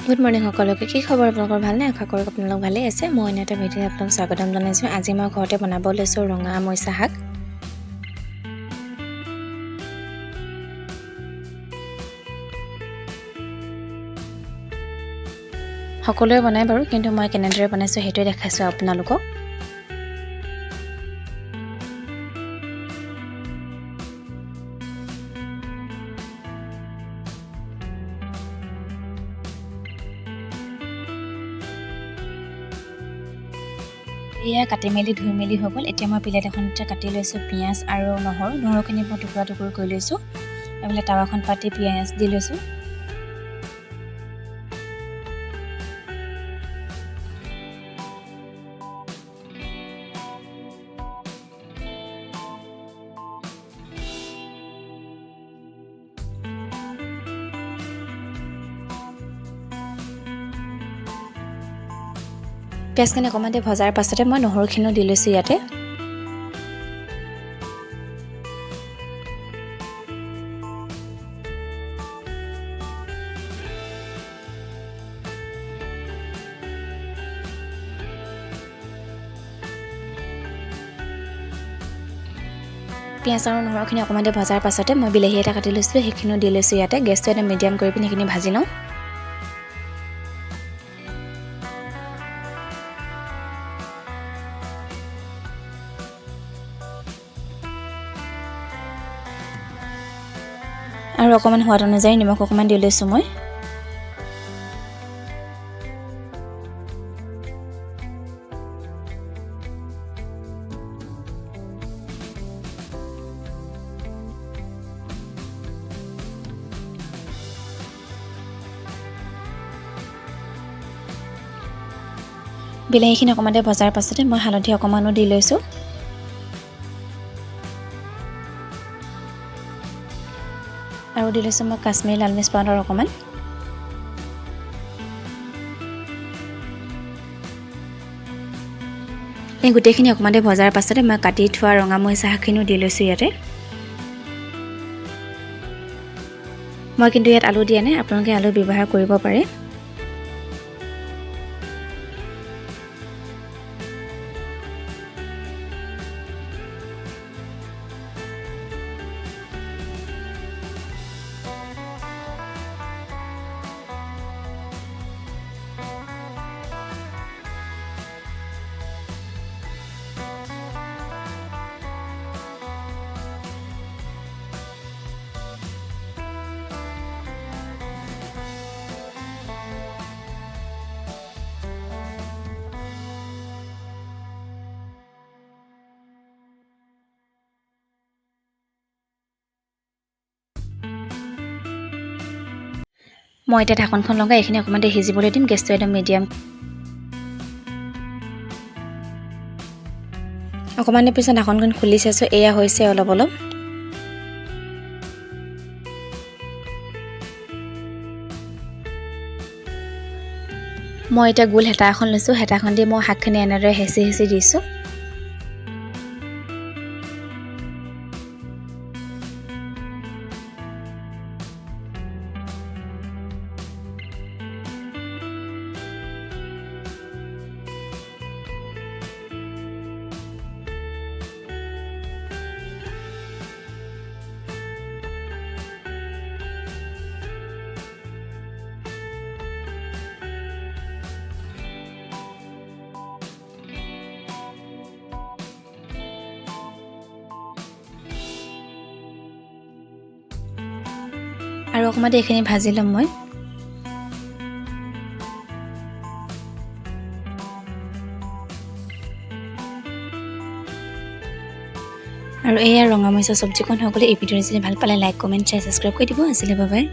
Good morning সকলোকে। কি খবৰ আপোনালোকৰ? ভালনে? আশা কৰোঁ আপোনালোক ভালেই আছে। মই এনে এটা ভিডিঅ'ত আপোনাক স্বাগতম জনাইছোঁ। আজি মই ঘৰতে বনাব লৈছোঁ ৰঙা মৰিচা শাক। সকলোৱে বনাই বাৰু, কিন্তু মই কেনেদৰে বনাইছোঁ সেইটোৱে দেখাইছোঁ আপোনালোকক। এয়া কাটি মেলি ধুই মেলি হৈ গ'ল। এতিয়া মই প্লেট এখনতে কাটি লৈছোঁ পিঁয়াজ আৰু নহৰুখিনি মই টুকুৰা টুকুৰ কৰি লৈছোঁ। এইফালে টাৱাখন পাতি পিঁয়াজ দি লৈছোঁ। পিঁয়াজখিনি অকণমান দেৰি ভজাৰ পাছতে মই নহৰুখিনিও দি লৈছোঁ ইয়াতে। পিঁয়াজ আৰু নহৰুখিনি অকণমান দেৰি ভজাৰ পাছতে মই বিলাহী এটা কাটি লৈছোঁ, সেইখিনিও দি লৈছোঁ ইয়াতে। গেছটো এটা মিডিয়াম কৰি পিনি সেইখিনি ভাজি লওঁ। আৰু অকণমান সোৱাদ অনুযায়ী নিমখ অকণমান দি লৈছোঁ মই। বিলাহীখিনি অকণমান দেৰি ভজাৰ পাছতে মই হালধি অকণমানো দি লৈছোঁ। আৰু দি লৈছোঁ মই কাশ্মীৰী লাল মিৰ্চ পাউডাৰ অকণমান। এই গোটেইখিনি অকণমান দেৰি ভজাৰ পাছতে মই কাটি থোৱা ৰঙা মৰিচা শাকখিনিও দি লৈছোঁ ইয়াতে। মই কিন্তু ইয়াত আলু দিয়া নাই, আপোনালোকে আলু ব্যৱহাৰ কৰিব পাৰে। মই এতিয়া ঢাকনখন লগাই এইখিনি অকণমান দেৰি সিজিবলৈ দিম। গেছটো একদম মিডিয়াম। অকণমান দেৰি পিছত ঢাকনখন খুলি চাইছোঁ, এয়া হৈছে অলপ অলপ। মই এতিয়া গোল হেতা এখন লৈছোঁ, হেতাখন দি মই শাকখিনি এনেদৰে হেঁচি হেঁচি দিছোঁ। আৰু অকণমান দেৰি এইখিনি ভাজি ল'ম মই। আৰু এয়া ৰঙা মৰিচা চব্জিকণ হৈ গ'লে। এই ভিডিঅ'টো যদি ভাল পালে লাইক, কমেণ্ট, শ্বেয়াৰ, ছাবস্ক্ৰাইব কৰি দিব। আজিলৈ বাই বাই।